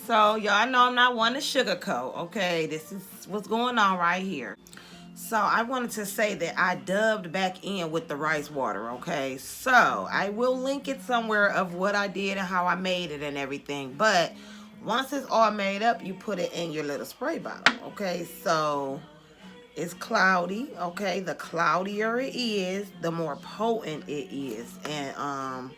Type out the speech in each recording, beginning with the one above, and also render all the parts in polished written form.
So y'all know I'm not one to sugarcoat, okay? This is what's going on right here. So I wanted to say that I dubbed back in with the rice water, okay? So I will link it somewhere of what I did and how I made it and everything. But once it's all made up, you put it in your little spray bottle, okay? So it's cloudy, okay? The cloudier it is, the more potent it is. And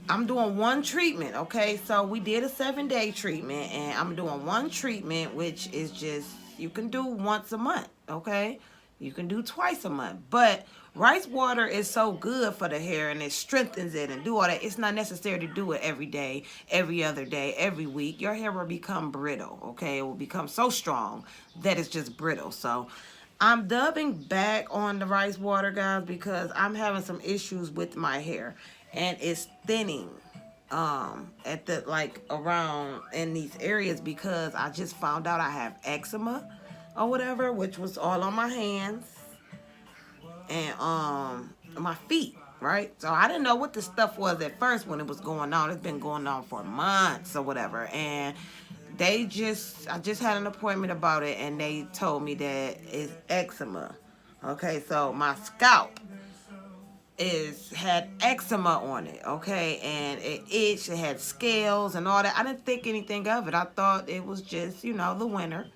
I'm doing one treatment, okay? So we did a 7-day treatment, and I'm doing one treatment, which is just, you can do once a month, okay? You can do twice a month. But rice water is so good for the hair, and it strengthens it and do all that. It's not necessary to do it every day, every other day, every week. Your hair will become brittle, okay? It will become so strong that it's just brittle. So I'm dubbing back on the rice water, guys, because I'm having some issues with my hair. And it's thinning at the, like, around in these areas, because I just found out I have eczema or whatever, which was all on my hands and my feet, right? So I didn't know what the stuff was at first when it was going on. It's been going on for months or whatever, and I just had an appointment about it, and they told me that it's eczema. Okay, so my scalp had eczema on it, okay, and it itched, it had scales and all that. I didn't think anything of it. I thought it was just, you know, the winter,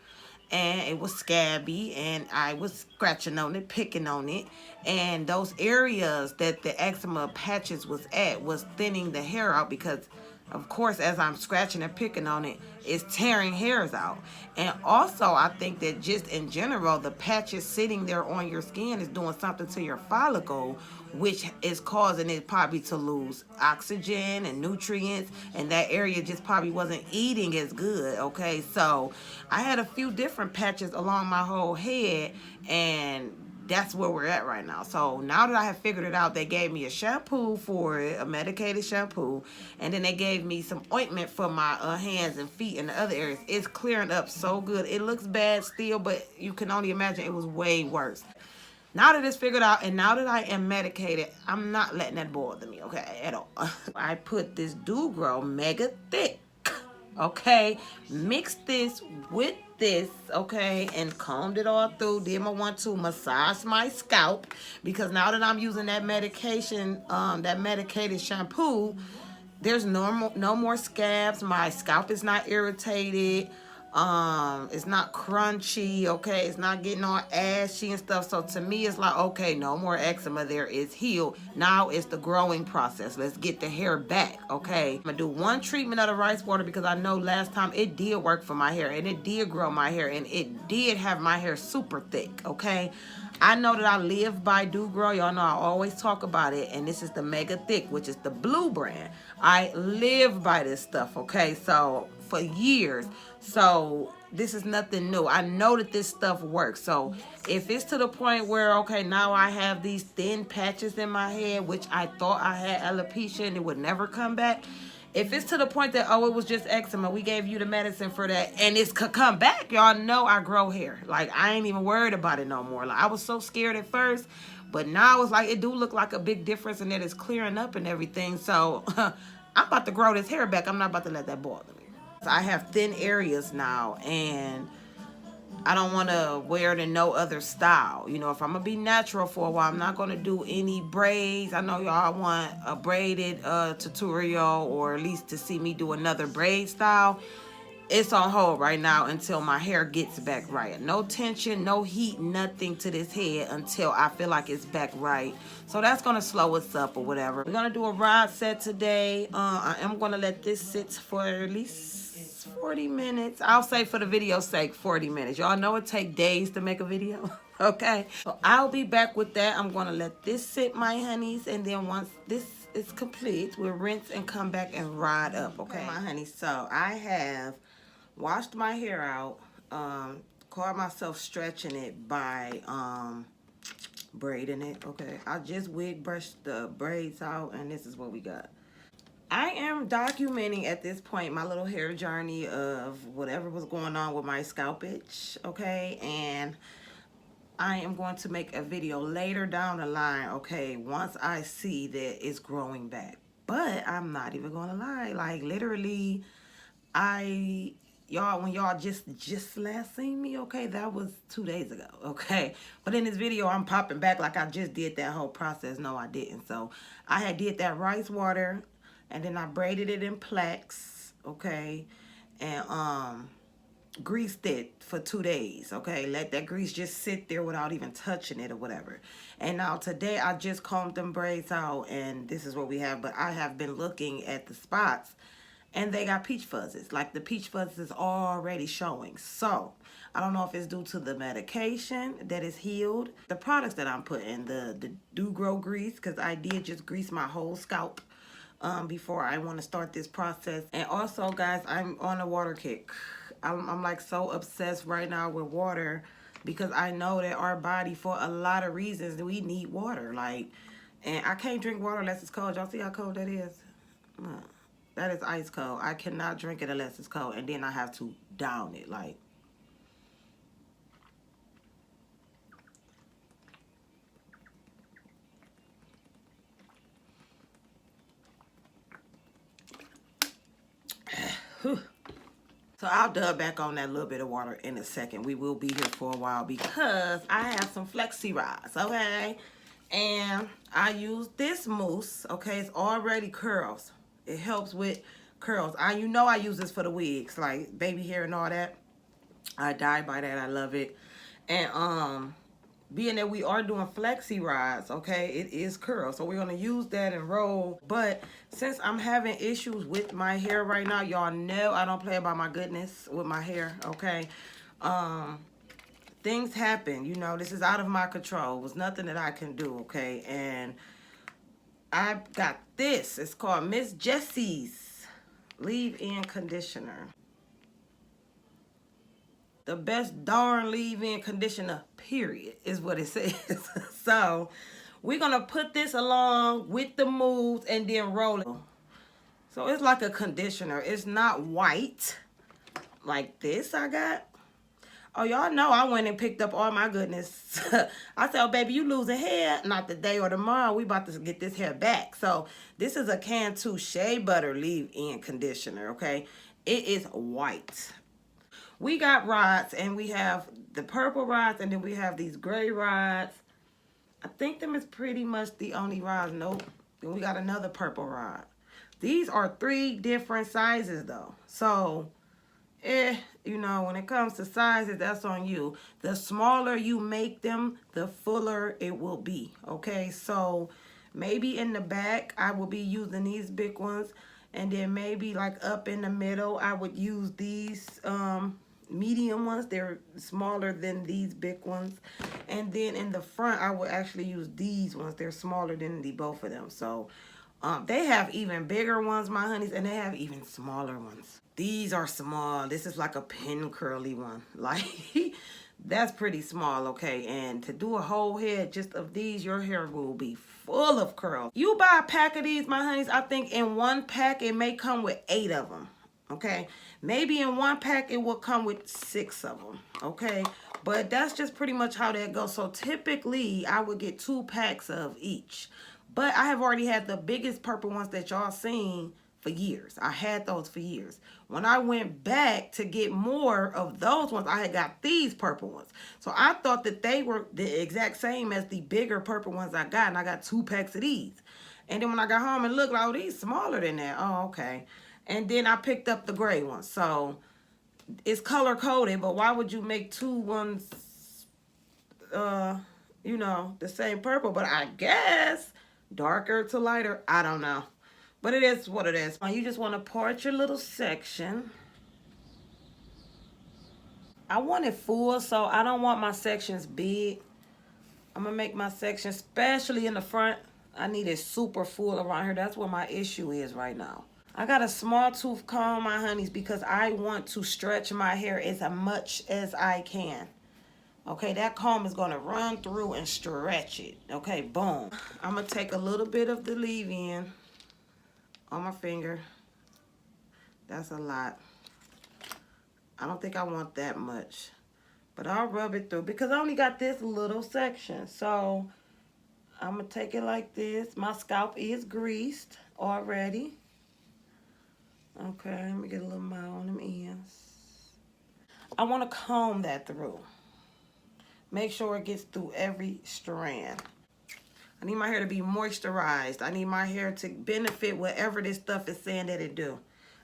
and it was scabby, and I was scratching on it, picking on it, and those areas that the eczema patches was at was thinning the hair out, because of course, as I'm scratching and picking on it, it's tearing hairs out. And also, I think that just in general, the patches sitting there on your skin is doing something to your follicle, which is causing it probably to lose oxygen and nutrients, and that area just probably wasn't eating as good, okay? So I had a few different patches along my whole head, and that's where we're at right now. So now that I have figured it out, they gave me a shampoo for it, a medicated shampoo, and then they gave me some ointment for my hands and feet and the other areas. It's clearing up so good. It looks bad still, but you can only imagine it was way worse. Now that it's figured out, and now that I am medicated, I'm not letting that bother me, okay, at all. I put this Do Grow Mega Thick, okay, mixed this with this, okay, and combed it all through, did my 1-2, massage my scalp, because now that I'm using that medication, that medicated shampoo, there's no more scabs. My scalp is not irritated. It's not crunchy, okay? It's not getting all ashy and stuff. So to me, it's like, okay, no more eczema there. It's healed. Now it's the growing process. Let's get the hair back, okay? I'm gonna do one treatment of the rice water, because I know last time it did work for my hair, and it did grow my hair, and it did have my hair super thick, okay? I know that I live by Do Grow. Y'all know I always talk about it. And this is the Mega Thick, which is the blue brand. I live by this stuff, okay? So for years. So this is nothing new. I know that this stuff works. So if it's to the point where, okay, now I have these thin patches in my head, which I thought I had alopecia and it would never come back. If it's to the point that, oh, it was just eczema, we gave you the medicine for that, and it's could come back, y'all know I grow hair. Like, I ain't even worried about it no more. Like, I was so scared at first, but now it's like, it do look like a big difference, and that it's clearing up and everything. So I'm about to grow this hair back. I'm not about to let that bother me. I have thin areas now, and I don't want to wear it in no other style. You know, if I'm going to be natural for a while, I'm not going to do any braids. I know y'all want a braided tutorial, or at least to see me do another braid style. It's on hold right now until my hair gets back right. No tension, no heat, nothing to this head until I feel like it's back right. So that's going to slow us up or whatever. We're going to do a rod set today. I am going to let this sit for at least 40 minutes. I'll say for the video's sake, 40 minutes. Y'all know it take days to make a video. Okay. So I'll be back with that. I'm going to let this sit, my honeys. And then once this is complete, we'll rinse and come back and rod up. Okay, my honeys. So I have washed my hair out. Caught myself stretching it by braiding it. Okay. I just wig brushed the braids out, and this is what we got. I am documenting at this point my little hair journey of whatever was going on with my scalp itch, okay? And I am going to make a video later down the line, okay, once I see that it's growing back. But I'm not even going to lie, like literally Y'all, when y'all just last seen me, okay, that was 2 days ago, okay. But in this video, I'm popping back like I just did that whole process. No, I didn't. So I had did that rice water, and then I braided it in plaits, okay, and greased it for 2 days, okay. Let that grease just sit there without even touching it or whatever. And now today I just combed them braids out, and this is what we have. But I have been looking at the spots, and they got peach fuzzes. Like, the peach fuzz is already showing. So I don't know if it's due to the medication that is healed, the products that I'm putting, the do grow grease, because I did just grease my whole scalp before I want to start this process. And also, guys, I'm on a water kick. I'm like so obsessed right now with water, because I know that our body, for a lot of reasons, we need water. Like, and I can't drink water unless it's cold. Y'all see how cold that is? That is ice cold. I cannot drink it unless it's cold, and then I have to down it. Like, so I'll dub back on that little bit of water in a second. We will be here for a while because I have some Flexi rods, okay? And I use this mousse, okay? It's already curls. It helps with curls. You know I use this for the wigs, like baby hair and all that. I die by that. I love it. And being that we are doing flexi rods, okay, it is curl, so we're gonna use that and roll. But since I'm having issues with my hair right now, y'all know I don't play about my goodness with my hair, okay. Things happen, you know, this is out of my control. It was nothing that I can do, okay. And I got this. It's called Miss Jessie's leave-in conditioner. The best darn leave-in conditioner, period, is what it says. So we're gonna put this along with the moves and then roll it. So it's like a conditioner. It's not white like this I got. Oh, y'all know I went and picked up all my goodness. I said, oh, baby, you losing hair. Not today or tomorrow. We about to get this hair back. So this is a Cantu Shea Butter leave-in conditioner, okay? It is white. We got rods, and we have the purple rods, and then we have these gray rods. I think them is pretty much the only rods. Nope. Then we got another purple rod. These are 3 different sizes, though. So, you know, when it comes to sizes, that's on you. The smaller you make them, the fuller it will be, okay? So, maybe in the back, I will be using these big ones. And then maybe, like, up in the middle, I would use these, medium ones. They're smaller than these big ones. And then in the front, I would actually use these ones. They're smaller than both of them. So they have even bigger ones, my honeys, and they have even smaller ones. These are small. This is like a pin curly one. Like, that's pretty small, okay? And to do a whole head just of these, your hair will be full of curls. You buy a pack of these, my honeys, I think in one pack it may come with 8 of them. Okay, maybe in one pack it will come with 6 of them, okay? But that's just pretty much how that goes. So typically I would get 2 packs of each. But I have already had the biggest purple ones that y'all seen for years. I had those for years. When I went back to get more of those ones, I had got these purple ones. So I thought that they were the exact same as the bigger purple ones I got, and I got 2 packs of these. And then when I got home and looked, oh, these smaller than that. Oh, okay. And then I picked up the gray one. So it's color coded, but why would you make 2 ones, you know, the same purple? But I guess darker to lighter. I don't know. But it is what it is. You just want to part your little section. I want it full, so I don't want my sections big. I'm going to make my section, especially in the front, I need it super full around here. That's what my issue is right now. I got a small tooth comb, my honeys, because I want to stretch my hair as much as I can. Okay, that comb is going to run through and stretch it. Okay, boom. I'm going to take a little bit of the leave-in on my finger. That's a lot. I don't think I want that much. But I'll rub it through because I only got this little section. So I'm going to take it like this. My scalp is greased already. Okay, let me get a little more on them ends. I want to comb that through. Make sure it gets through every strand. I need my hair to be moisturized. I need my hair to benefit whatever this stuff is saying that it do.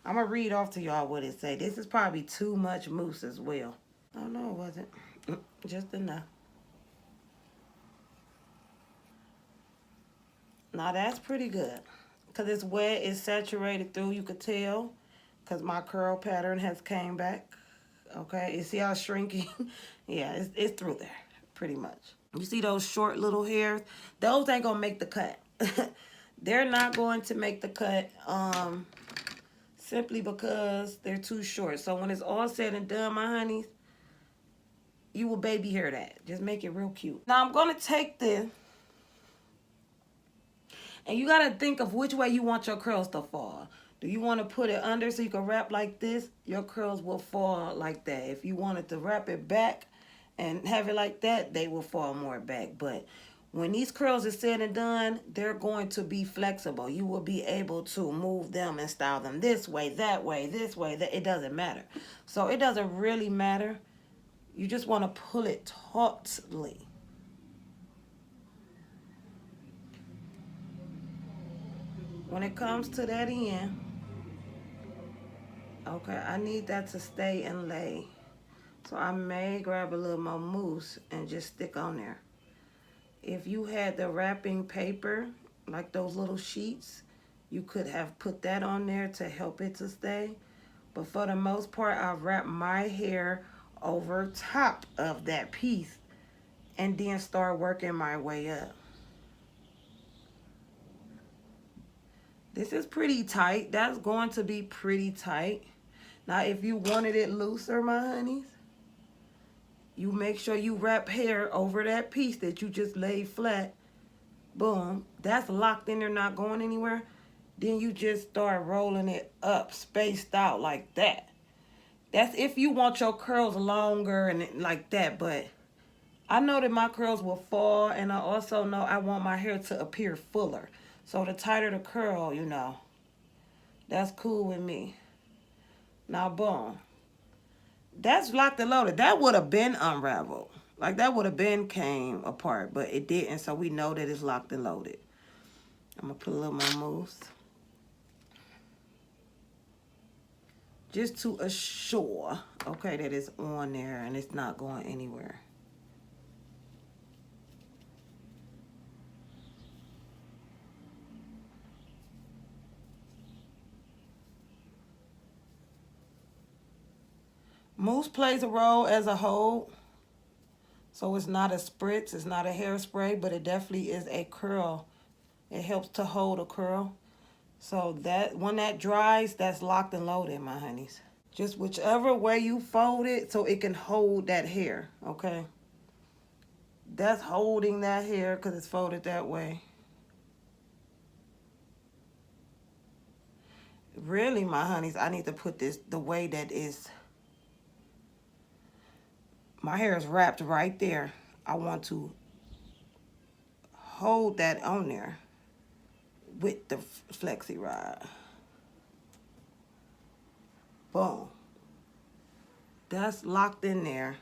I'm going to read off to y'all what it say. This is probably too much mousse as well. Oh, no, it wasn't. Just enough. Now, that's pretty good. Because it's wet, it's saturated through, you could tell. Because my curl pattern has came back. Okay, you see how it's shrinking? Yeah, it's through there, pretty much. You see those short little hairs? Those ain't gonna make the cut. They're not going to make the cut simply because they're too short. So when it's all said and done, my honeys, you will baby hair that. Just make it real cute. Now I'm gonna take this, and you gotta think of which way you want your curls to fall. Do you want to put it under so you can wrap like this? Your curls will fall like that. If you wanted to wrap it back and have it like that, they will fall more back. But when these curls are said and done, they're going to be flexible. You will be able to move them and style them this way, this way. That it doesn't matter. So it doesn't really matter. You just want to pull it tautly. When it comes to that end, okay, I need that to stay and lay. So I may grab a little more mousse and just stick on there. If you had the wrapping paper, like those little sheets, you could have put that on there to help it to stay. But for the most part, I wrap my hair over top of that piece and then start working my way up. This is pretty tight. That's going to be pretty tight. Now, if you wanted it looser, my honeys, you make sure you wrap hair over that piece that you just laid flat. Boom. That's locked in there, not going anywhere. Then you just start rolling it up, spaced out like that. That's if you want your curls longer and like that. But I know that my curls will fall, and I also know I want my hair to appear fuller. So the tighter the curl, you know, that's cool with me. Now, boom. That's locked and loaded. That would have been unraveled. Like, that would have been came apart, but it didn't, so we know that it's locked and loaded. I'm going to put a little more mousse. Just to assure, okay, that it's on there and it's not going anywhere. Mousse plays a role as a hold. So it's not a spritz, it's not a hairspray, but it definitely is a curl. It helps to hold a curl. So that when that dries, that's locked and loaded, my honeys. Just whichever way you fold it so it can hold that hair, okay? That's holding that hair because it's folded that way. Really, my honeys, I need to put this the way that is. My hair is wrapped right there. I want to hold that on there with the Flexi rod. Boom. That's locked in there.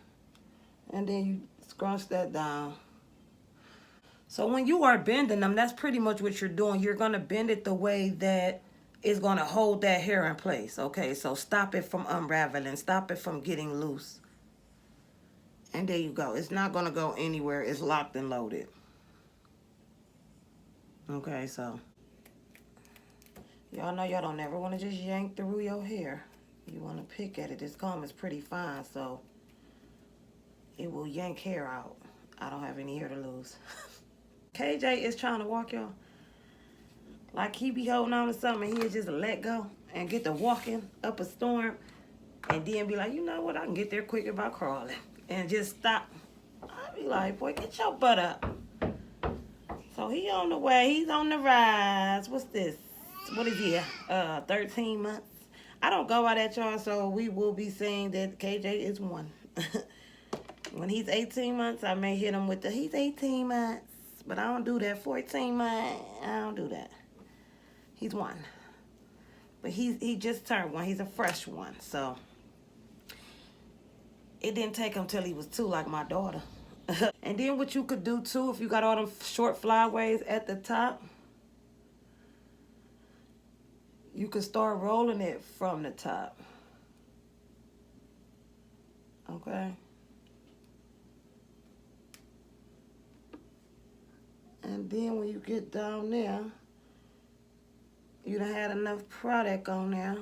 And then you scrunch that down. So when you are bending them, that's pretty much what you're doing. You're going to bend it the way that is going to hold that hair in place. Okay, so stop it from unraveling. Stop it from getting loose. And there you go. It's not going to go anywhere. It's locked and loaded. Okay, so y'all know y'all don't ever want to just yank through your hair. You want to pick at it. This comb is pretty fine, so it will yank hair out. I don't have any hair to lose. KJ is trying to walk y'all. Like he be holding on to something, he'll just let go and get to walking up a storm and then be like, you know what, I can get there quicker by crawling. And just stop. I be like, boy, get your butt up. So he on the way. He's on the rise. What's this? What is he? 13 months. I don't go by that, y'all, so we will be saying that KJ is 1. When he's 18 months, I may hit him with the, he's 18 months. But I don't do that. 14 months, I don't do that. He's 1. But he just turned 1. He's a fresh one. So it didn't take him till he was 2 like my daughter. And then what you could do too, if you got all them short flyaways at the top, you can start rolling it from the top. Okay. And then when you get down there, you done had enough product on there.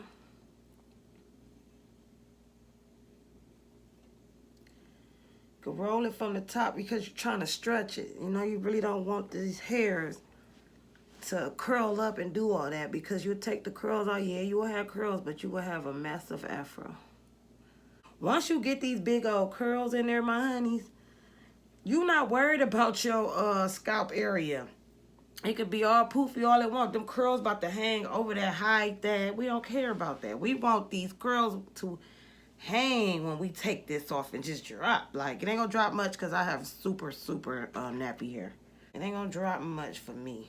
You can roll it from the top because you're trying to stretch it. You know, you really don't want these hairs to curl up and do all that, because you'll take the curls out. Yeah, you will have curls, but you will have a massive afro. Once you get these big old curls in there, my honeys, you're not worried about your scalp area. It could be all poofy all it wants. Them curls about to hang over that height. That we don't care about that. We want these curls to hang when we take this off and just drop. Like, it ain't gonna drop much because I have super nappy hair. It ain't gonna drop much for me.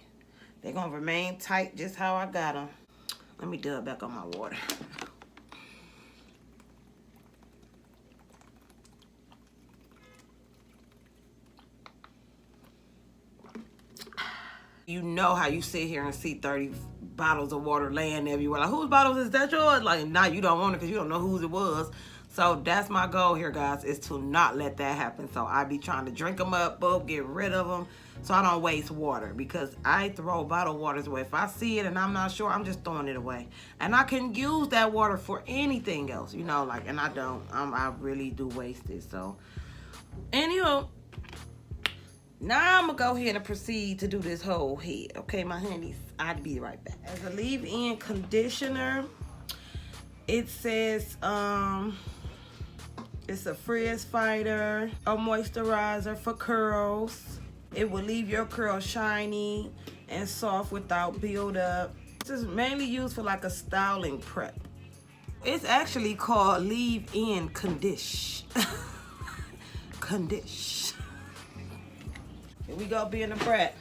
They're gonna remain tight just how I got them. Let me dub back on my water. You know how you sit here and see 30 bottles of water laying everywhere. Like, whose bottles is that yours? Like, nah, you don't want it because you don't know whose it was. So that's my goal here, guys, is to not let that happen. So I be trying to drink them up, both, get rid of them, so I don't waste water, because I throw bottled waters away. If I see it and I'm not sure, I'm just throwing it away. And I can use that water for anything else, you know, like, and I don't. I really do waste it. So, anywho, now I'm going to go ahead and proceed to do this whole head. Okay, my honeys, I'll be right back. As a leave-in conditioner, it says, it's a frizz fighter, a moisturizer for curls. It will leave your curls shiny and soft without buildup. This is mainly used for like a styling prep. It's actually called leave-in condition. Condition. Here we go, being a brat.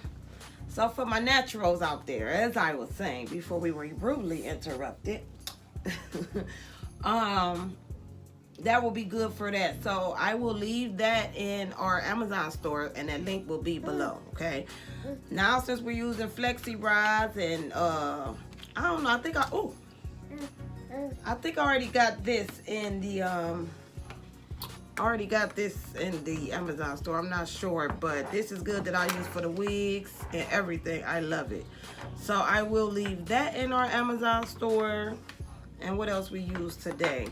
So for my naturals out there, as I was saying before we were rudely interrupted, that will be good for that. So I will leave that in our Amazon store, and that link will be below. Okay. Now since we're using Flexi rods and I don't know, I think I already got this in the Amazon store. I'm not sure, but this is good that I use for the wigs and everything. I love it. So I will leave that in our Amazon store. And what else we use today?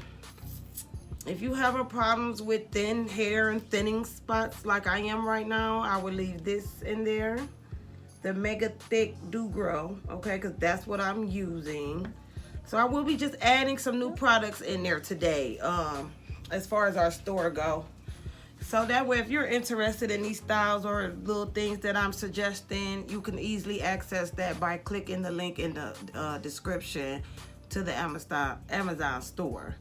If you have problems with thin hair and thinning spots like I am right now, I will leave this in there. The Mega Thick Do Grow, okay, because that's what I'm using. So I will be just adding some new products in there today, as far as our store go. So that way, if you're interested in these styles or little things that I'm suggesting, you can easily access that by clicking the link in the description to the Amazon store.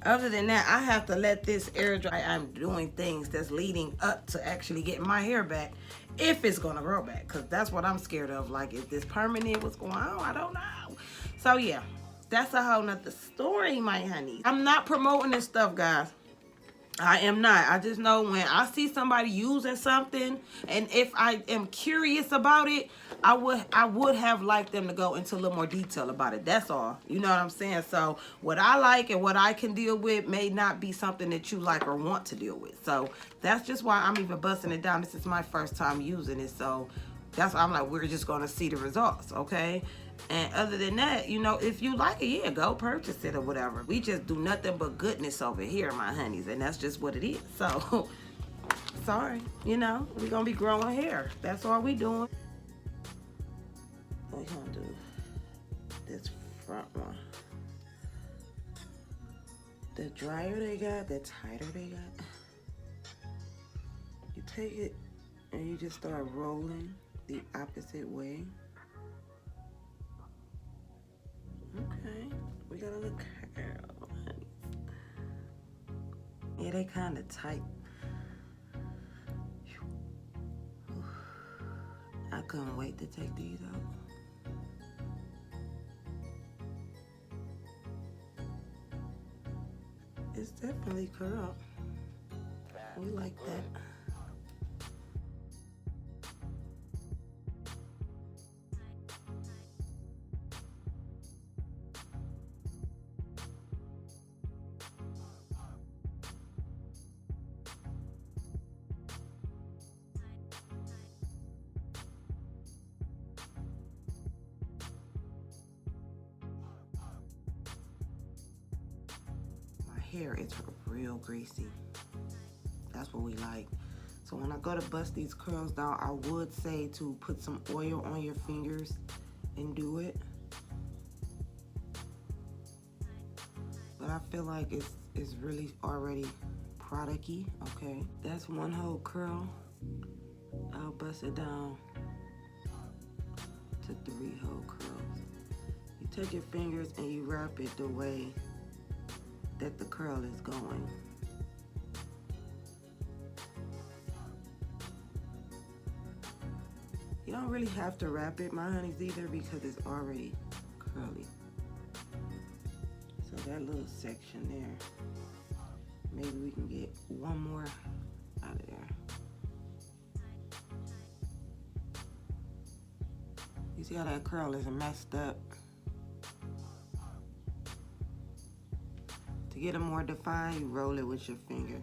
Other than that, I have to let this air dry. I'm doing things that's leading up to actually getting my hair back, if it's gonna grow back, because that's what I'm scared of. Like, is this permanent? What's going on? I don't know. So yeah, that's a whole nother story, my honey. I'm not promoting this stuff, guys. I am not. I just know when I see somebody using something, and if I am curious about it, I would have liked them to go into a little more detail about it. That's all. You know what I'm saying? So what I like and what I can deal with may not be something that you like or want to deal with. So that's just why I'm even busting it down. This is my first time using it. So that's why I'm like, we're just going to see the results, okay? And other than that, you know, if you like it, yeah, go purchase it or whatever. We just do nothing but goodness over here, my honeys, and that's just what it is. So, sorry, you know, we're going to be growing hair. That's all we doing. We're going to do this front one. The drier they got, the tighter they got. You take it and you just start rolling the opposite way. Okay, we got a little curl. Yeah, they kind of tight. I couldn't wait to take these out. It's definitely curled. We like that. Hair is real greasy. That's what we like. So when I go to bust these curls down, I would say to put some oil on your fingers and do it. But I feel like it's really already product-y, okay? That's one whole curl. I'll bust it down to 3 whole curls. You take your fingers and you wrap it the way that the curl is going. You don't really have to wrap it, my honeys, either, because it's already curly. So that little section there, maybe we can get one more out of there. You see how that curl is messed up? To get it more defined, you roll it with your finger.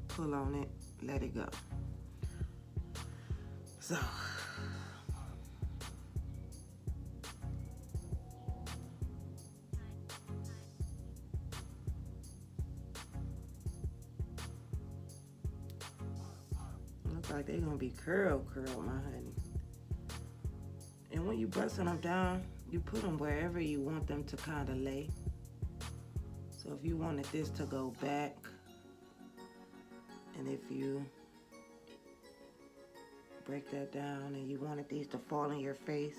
Pull on it, let it go. So, looks like they're gonna be curl, my honey. And when you busting them down, you put them wherever you want them to kind of lay. So if you wanted this to go back, and if you break that down and you wanted these to fall in your face,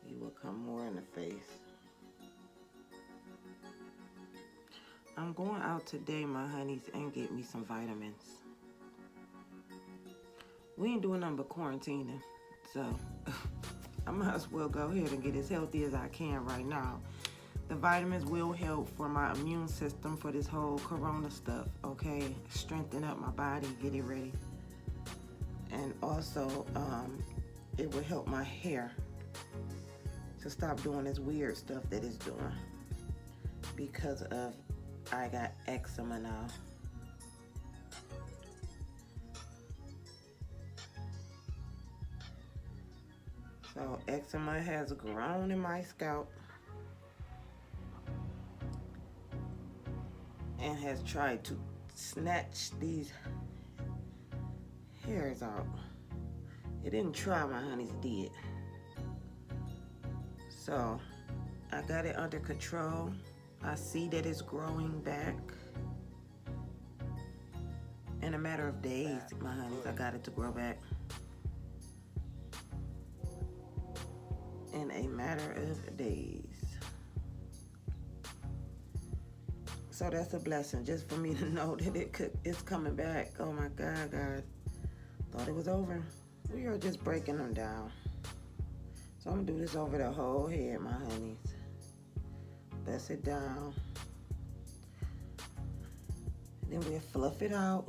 you will come more in the face. I'm going out today, my honeys, and get me some vitamins. We ain't doing nothing but quarantining, so I might as well go ahead and get as healthy as I can right now. The vitamins will help for my immune system for this whole corona stuff, okay? Strengthen up my body, get it ready. And also, it will help my hair to stop doing this weird stuff that it's doing. Because of, I got eczema now. So eczema has grown in my scalp and has tried to snatch these hairs out. It didn't try, my honeys, it did. So I got it under control. I see that it's growing back. In a matter of days, my honeys, I got it to grow back. In a matter of days. So that's a blessing, just for me to know that it's coming back. Oh my God, guys. Thought it was over. We are just breaking them down. So I'm gonna do this over the whole head, my honeys. Press it down. And then we'll fluff it out.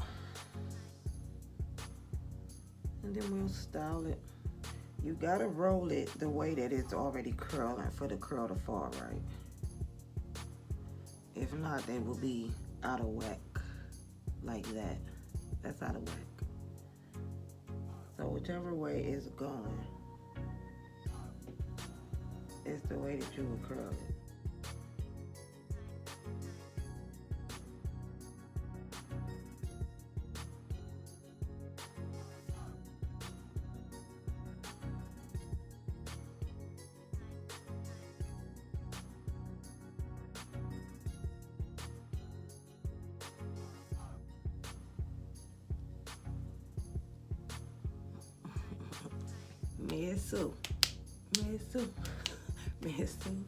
And then we'll style it. You gotta roll it the way that it's already curling for the curl to fall right. If not, they will be out of whack like that. That's out of whack. So whichever way it's going, it's the way that you will curl it. Miss Sue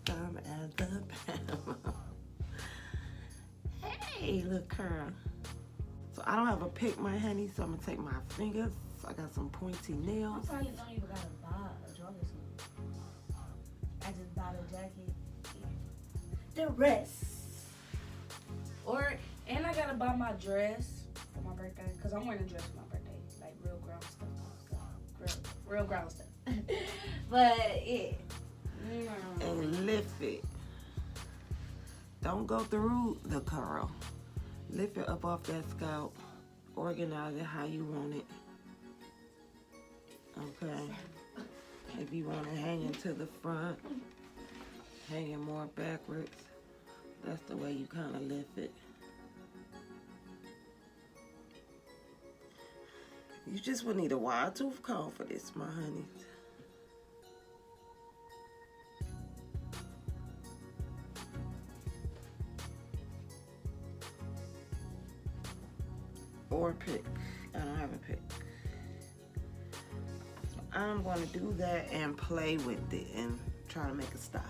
from Alabama. Hey, look, curl. So I don't have a pick, my honey, so I'm gonna take my fingers. I got some pointy nails. I probably don't even gotta buy a jogger suit. I just bought a jacket. The rest And I gotta buy my dress for my birthday, cause I'm wearing a dress for my birthday, like real grown stuff, real grown stuff. But yeah, and lift it. Don't go through the curl. Lift it up off that scalp. Organize it how you want it. Okay. If you want to hang it to the front, hang it more backwards. That's the way you kind of lift it. You just would need a wide tooth comb for this, my honeys. Or pick. I don't have a pick. So I'm going to do that and play with it and try to make a style.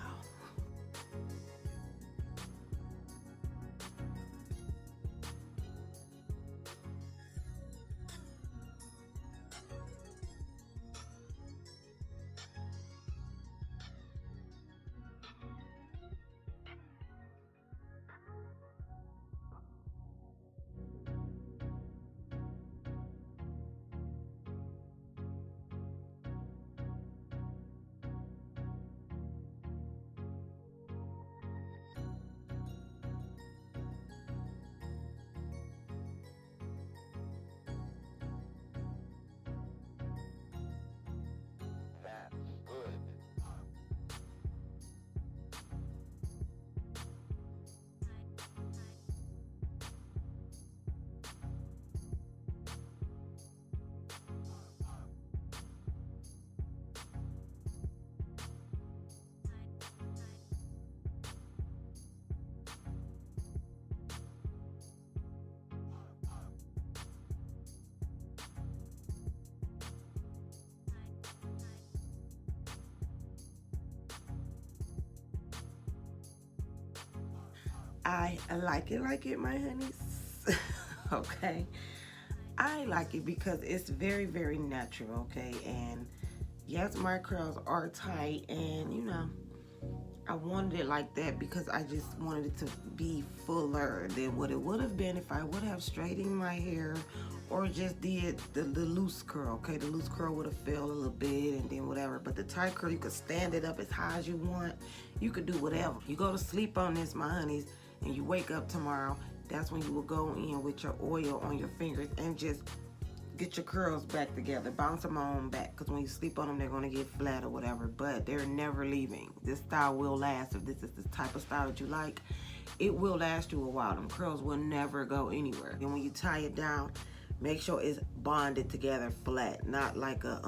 I like it, my honeys. Okay. I like it because it's very, very natural, okay? And yes, my curls are tight, and you know, I wanted it like that because I just wanted it to be fuller than what it would have been if I would have straightened my hair or just did the loose curl, okay? The loose curl would have fell a little bit and then whatever. But the tight curl, you could stand it up as high as you want. You could do whatever. You go to sleep on this, my honeys, and you wake up tomorrow, that's when you will go in with your oil on your fingers and just get your curls back together, bounce them on back, because when you sleep on them, they're going to get flat or whatever, but they're never leaving. This style will last. If this is the type of style that you like, it will last you a while. Them curls will never go anywhere. And when you tie it down, make sure it's bonded together flat, not like a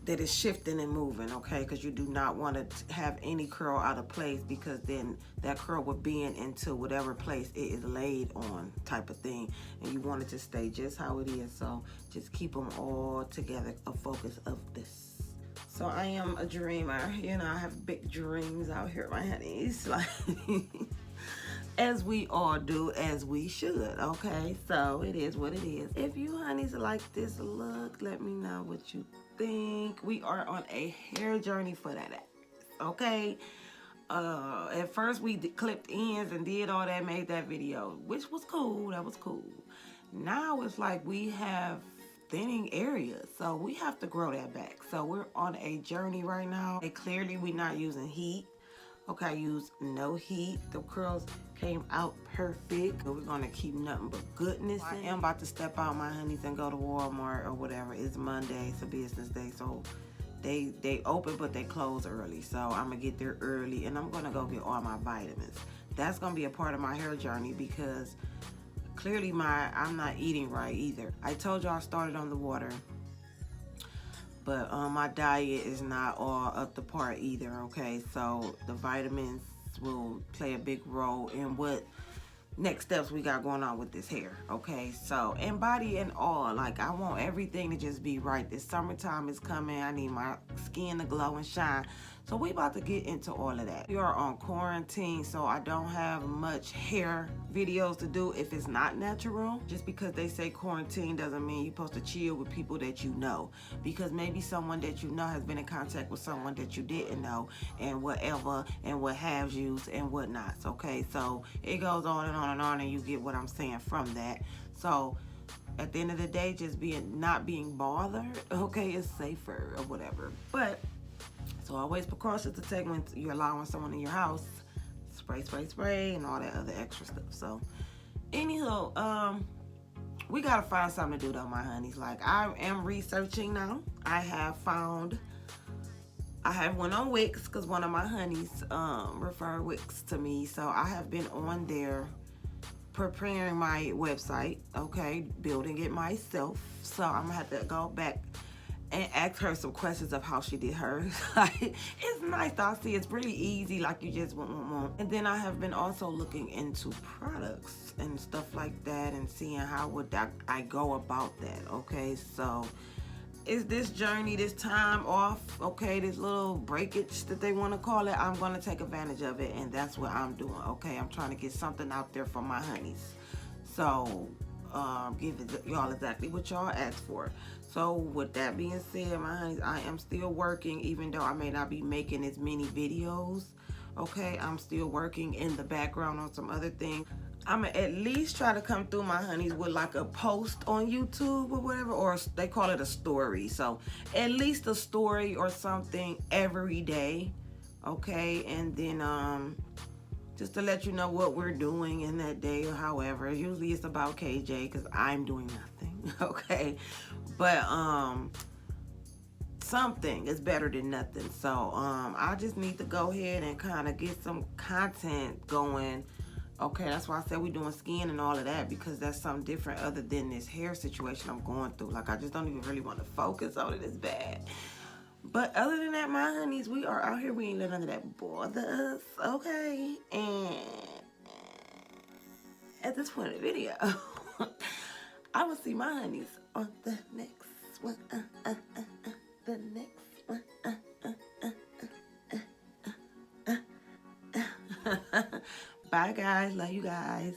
that is shifting and moving, okay? Because you do not want to have any curl out of place, because then that curl will bend into whatever place it is laid on, type of thing. And you want it to stay just how it is. So just keep them all together, a focus of this. So I am a dreamer. You know, I have big dreams out here, my honeys. Like, as we all do, as we should, okay? So it is what it is. If you honeys like this look, let me know what you think. We are on a hair journey for that, okay? At first we clipped ends and did all that, made that video, which was cool. That was cool. Now it's like we have thinning areas, so we have to grow that back. So we're on a journey right now. And clearly we're not using heat. Okay, I used no heat. The curls came out perfect. We're gonna keep nothing but goodness. I am about to step out, my honeys, and go to Walmart or whatever. It's Monday, it's a business day, so they open but they close early. So I'm gonna get there early and I'm gonna go get all my vitamins. That's gonna be a part of my hair journey because clearly I'm not eating right either. I told you I started on the water, but my diet is not all up to par either, okay? So the vitamins will play a big role in what next steps we got going on with this hair, okay? So, and body and all, like, I want everything to just be right. This summertime is coming. I need my skin to glow and shine. So we about to get into all of that. We are on quarantine, so I don't have much hair videos to do if it's not natural. Just because they say quarantine doesn't mean you're supposed to chill with people that you know, because maybe someone that you know has been in contact with someone that you didn't know, and whatever, and what have yous and whatnots. Okay, so it goes on and on and on, and you get what I'm saying from that. So at the end of the day, just not being bothered, okay, is safer or whatever. But so always precautions to take when you're allowing someone in your house. Spray, spray, spray, and all that other extra stuff. So, anywho, we gotta find something to do though, my honeys. Like, I am researching now. I have went on Wix because one of my honeys referred Wix to me. So I have been on there preparing my website, okay, building it myself. So I'm gonna have to go back and ask her some questions of how she did hers. It's nice though. See, it's pretty easy, like you just want. And then I have been also looking into products and stuff like that and seeing how would I go about that, okay? So is this journey, this time off, okay, this little breakage that they want to call it, I'm going to take advantage of it, and that's what I'm doing, okay? I'm trying to get something out there for my honeys. So give y'all exactly what y'all asked for. So with that being said, my honeys, I am still working, even though I may not be making as many videos. Okay, I'm still working in the background on some other things. I'm gonna at least try to come through, my honeys, with like a post on YouTube or whatever, or they call it a story. So at least a story or something every day. Okay, and then just to let you know what we're doing in that day or however. Usually it's about KJ because I'm doing nothing, okay? But something is better than nothing. So I just need to go ahead and kind of get some content going. Okay, that's why I said we're doing skin and all of that, because that's something different other than this hair situation I'm going through. Like, I just don't even really want to focus on it. It's bad. But other than that, my honeys, we are out here. We ain't let none of that bother us, okay? And at this point in the video, I will see my honeys on the next one. The next one. Bye, guys. Love you guys.